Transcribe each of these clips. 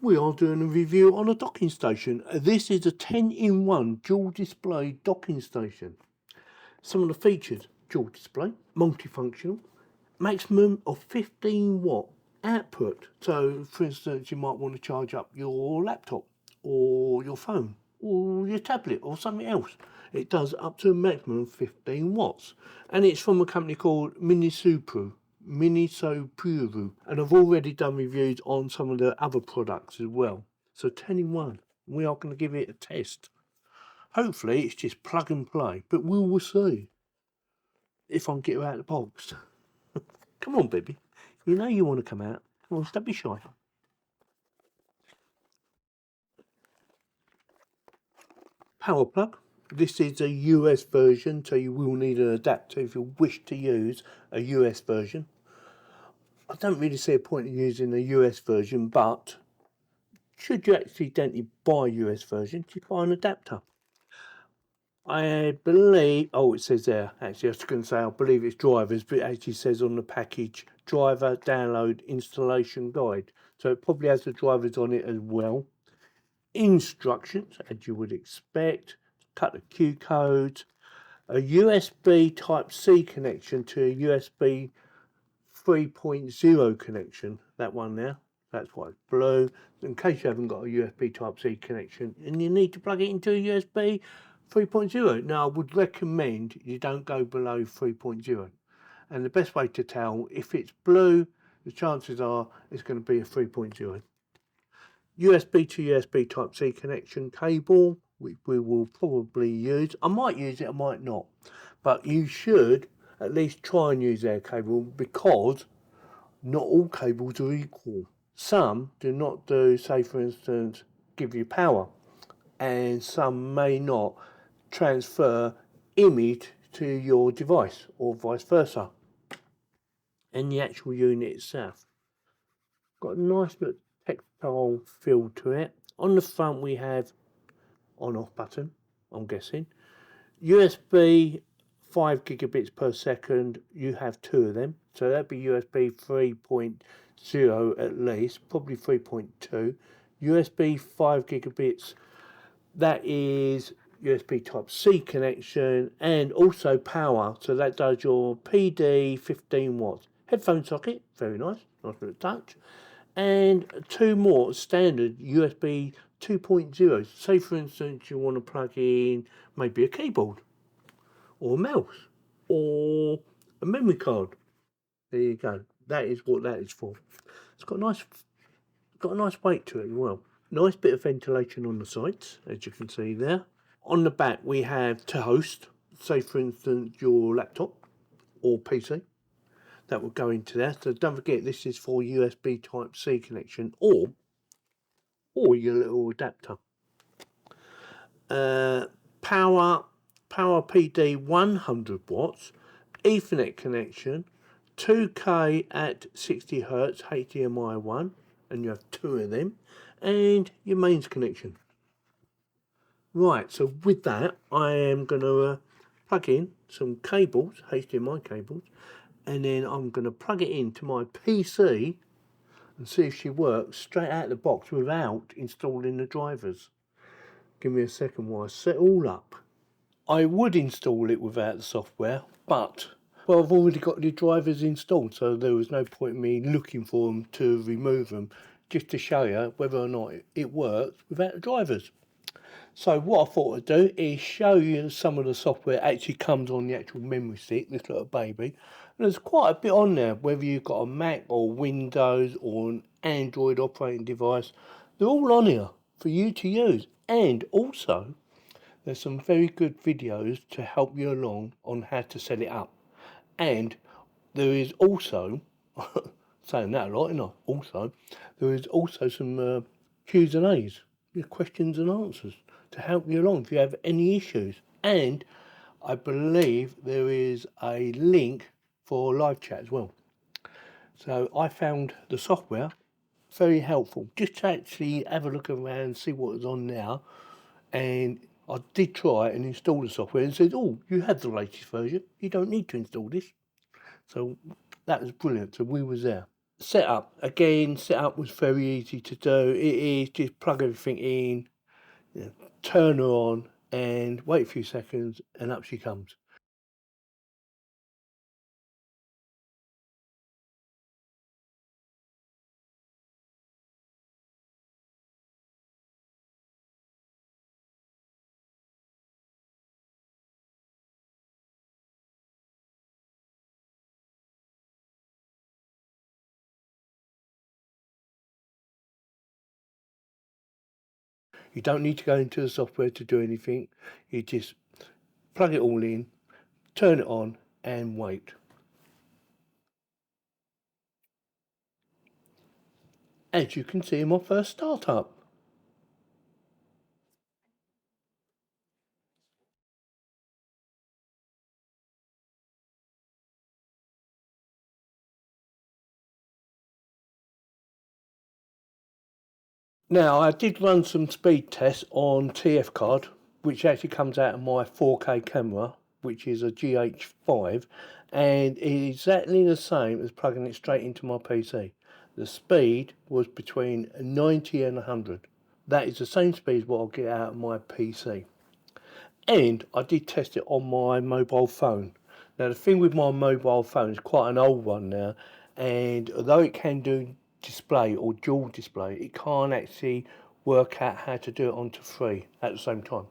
we are doing a review on a docking station. This is a 10-in-1 dual display docking station. Some of the features: dual display, multifunctional, maximum of 15 watt output. So for instance, you might want to charge up your laptop or your phone or your tablet or something else. It does up to a maximum of 15 watts. And it's from a company called Minisopuru, and I've already done reviews on some of the other products as well. So 10-in-1, we are going to give it a test. Hopefully it's just plug and play, but we will see if I can get her out of the box. Come on, baby, you know you want to come out. Come on, don't be shy. Power plug. This is a US version, so you will need an adapter if you wish to use a US version. I don't really see a point in using a US version, but should you accidentally buy a US version, you buy an adapter. I believe, oh, it says there, actually I was going to say I believe it's drivers, but it actually says on the package, driver download installation guide. So it probably has the drivers on it as well. Instructions, as you would expect, couple of Q codes, a USB Type-C connection to a USB 3.0 connection, that one there, that's why it's blue. In case you haven't got a USB Type-C connection and you need to plug it into a USB 3.0. Now I would recommend you don't go below 3.0, and the best way to tell if it's blue, the chances are it's going to be a 3.0. USB to USB Type-C connection cable, which we will probably use. I might use it, I might not, but you should at least try and use their cable, because not all cables are equal. Some do not do, say for instance, give you power, and some may not transfer image to your device, or vice versa. And the actual unit itself got a nice little tactile feel to it. On the front we have on-off button, I'm guessing. USB 5 gigabits per second, you have two of them, so that'd be USB 3.0 at least, probably 3.2. USB 5 gigabits, that is USB Type-C connection, and also power, so that does your PD 15 watts. Headphone socket, very nice, nice little touch. And two more standard USB 2.0. Say for instance you want to plug in maybe a keyboard or a mouse or a memory card. There you go. That is what that is for. It's got a nice weight to it as well. Nice bit of ventilation on the sides, as you can see there. On the back we have to host, say for instance your laptop or PC. That will go into there. So don't forget, this is for USB Type-C connection or your little adapter. Power PD 100 watts, Ethernet connection, 2K at 60 Hz HDMI 1, and you have two of them, and your mains connection. Right, so with that, I am going to plug in some cables, HDMI cables, and then I'm going to plug it into my PC and see if she works straight out of the box without installing the drivers. Give me a second while I set it all up. I would install it without the software, but well, I've already got the drivers installed, so there was no point in me looking for them to remove them, just to show you whether or not it works without the drivers. So what I thought I'd do is show you some of the software actually comes on the actual memory stick, this little baby. And there's quite a bit on there, whether you've got a Mac or Windows or an Android operating device. They're all on here for you to use. And also, there's some very good videos to help you along on how to set it up. And there is also, saying that a lot, isn't I? Also, there is also some Q's and A's, questions and answers, to help you along if you have any issues. And I believe there is a link for live chat as well. So I found the software very helpful, just to actually have a look around and see what is on there. And I did try and install the software and said, oh, you have the latest version, you don't need to install this. So that was brilliant. So we was there. Setup, again, setup was very easy to do. It is just plug everything in, you know, turn her on and wait a few seconds and up she comes. You don't need to go into the software to do anything. You just plug it all in, turn it on and wait. As you can see in my first startup. Now, I did run some speed tests on TF card, which actually comes out of my 4K camera, which is a GH5, and it's exactly the same as plugging it straight into my PC. The speed was between 90 and 100. That is the same speed as what I'll get out of my PC. And I did test it on my mobile phone. Now, the thing with my mobile phone is quite an old one now, and although it can do display or dual display, it can't actually work out how to do it onto 3 at the same time.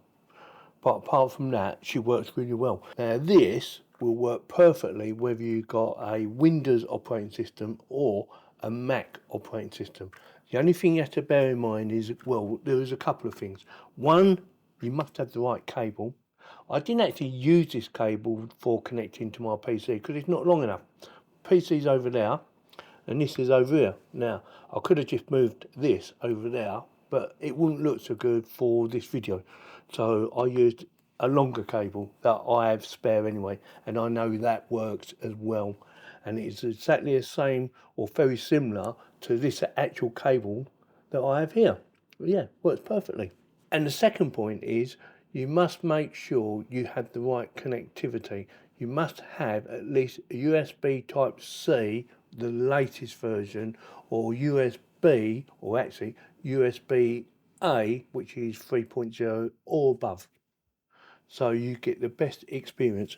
But apart from that, she works really well. Now, this will work perfectly whether you've got a Windows operating system or a Mac operating system. The only thing you have to bear in mind is, well, there is a couple of things. One, you must have the right cable. I didn't actually use this cable for connecting to my PC because it's not long enough. PC's over there and this is over here. Now, I could have just moved this over there, but it wouldn't look so good for this video. So I used a longer cable that I have spare anyway, and I know that works as well. And it's exactly the same or very similar to this actual cable that I have here. But yeah, works perfectly. And the second point is you must make sure you have the right connectivity. You must have at least a USB type C, the latest version, or USB, or actually USB A, which is 3.0 or above. So you get the best experience.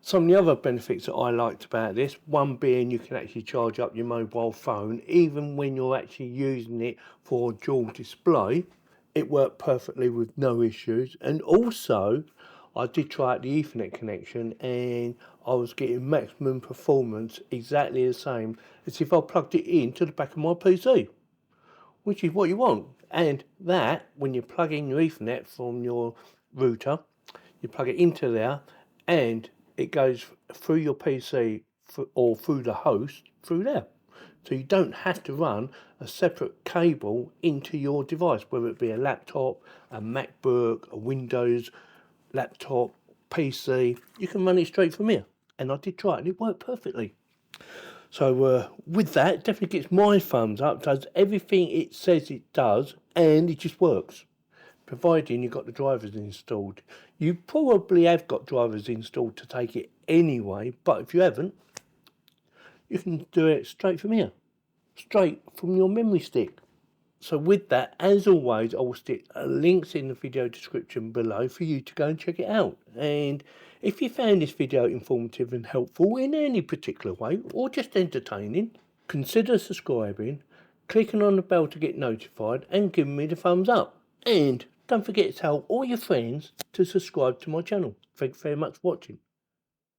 Some of the other benefits that I liked about this, one being you can actually charge up your mobile phone even when you're actually using it for dual display. It worked perfectly with no issues, and also I did try out the Ethernet connection and I was getting maximum performance exactly the same as if I plugged it into the back of my PC, which is what you want. And that, when you plug in your Ethernet from your router, you plug it into there and it goes through your PC or through the host through there. So you don't have to run a separate cable into your device, whether it be a laptop, a MacBook, a Windows laptop, PC. You can run it straight from here. And I did try it and it worked perfectly. So with that, it definitely gets my thumbs up. Does everything it says it does, and it just works. Providing you've got the drivers installed. You probably have got drivers installed to take it anyway, but if you haven't, you can do it straight from here, straight from your memory stick. So with that, as always, I will stick links in the video description below for you to go and check it out. And if you found this video informative and helpful in any particular way, or just entertaining, consider subscribing, clicking on the bell to get notified, and giving me the thumbs up. And don't forget to tell all your friends to subscribe to my channel. Thanks very much for watching.